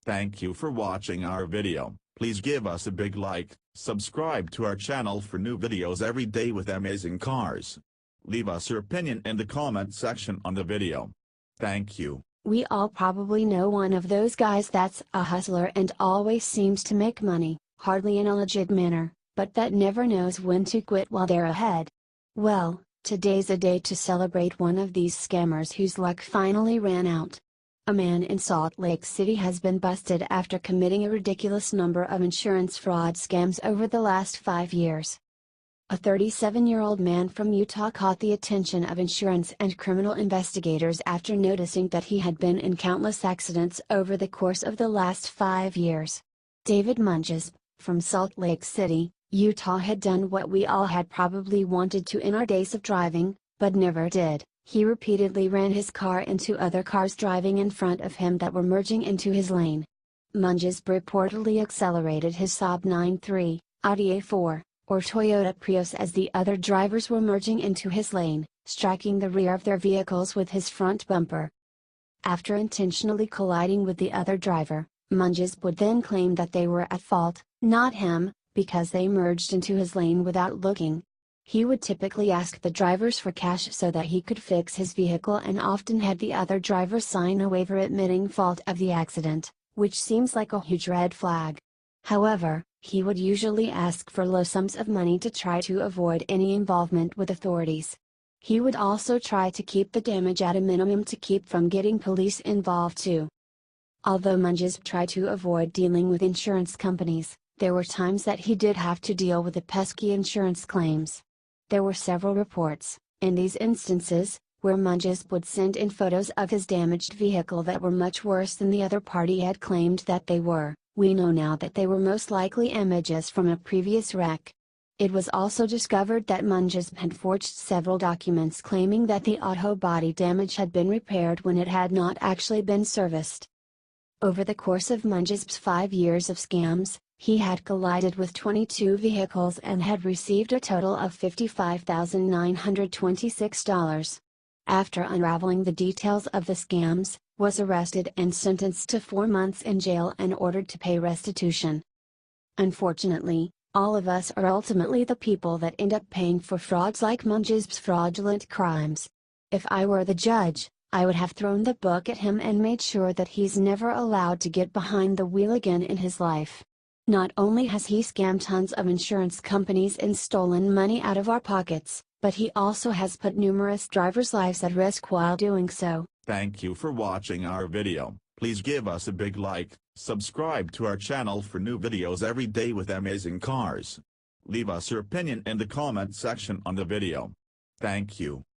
Thank you for watching our video. Please give us a big like, subscribe to our channel for new videos every day with amazing cars. Leave us your opinion in the comment section on the video. Thank you. We all probably know one of those guys that's a hustler and always seems to make money, hardly in a legit manner, but that never knows when to quit while they're ahead. Well, today's a day to celebrate one of these scammers whose luck finally ran out. A man in Salt Lake City has been busted after committing a ridiculous number of insurance fraud scams over the last 5 years. A 37-year-old man from Utah caught the attention of insurance and criminal investigators after noticing that he had been in countless accidents over the course of the last 5 years. David Monjazeb, from Salt Lake City, Utah had done what we all had probably wanted to in our days of driving, but never did. He repeatedly ran his car into other cars driving in front of him that were merging into his lane. Monjazeb reportedly accelerated his Saab 9.3, Audi A4, or Toyota Prius as the other drivers were merging into his lane, striking the rear of their vehicles with his front bumper. After intentionally colliding with the other driver, Monjazeb would then claim that they were at fault, not him, because they merged into his lane without looking. He would typically ask the drivers for cash so that he could fix his vehicle and often had the other driver sign a waiver admitting fault of the accident, which seems like a huge red flag. However, he would usually ask for low sums of money to try to avoid any involvement with authorities. He would also try to keep the damage at a minimum to keep from getting police involved too. Although Monjazeb tried to avoid dealing with insurance companies, there were times that he did have to deal with the pesky insurance claims. There were several reports, in these instances, where Monjazeb would send in photos of his damaged vehicle that were much worse than the other party had claimed that they were. We know now that they were most likely images from a previous wreck. It was also discovered that Monjazeb had forged several documents claiming that the auto body damage had been repaired when it had not actually been serviced. Over the course of Monjazeb's 5 years of scams, he had collided with 22 vehicles and had received a total of $55,926. After unraveling the details of the scams, was arrested and sentenced to 4 months in jail and ordered to pay restitution. Unfortunately, all of us are ultimately the people that end up paying for frauds like Monjazeb's fraudulent crimes. If I were the judge, I would have thrown the book at him and made sure that he's never allowed to get behind the wheel again in his life. Not only has he scammed tons of insurance companies and stolen money out of our pockets, but he also has put numerous drivers' lives at risk while doing so. Thank you for watching our video. Please give us a big like, subscribe to our channel for new videos every day with amazing cars. Leave us your opinion in the comment section on the video. Thank you.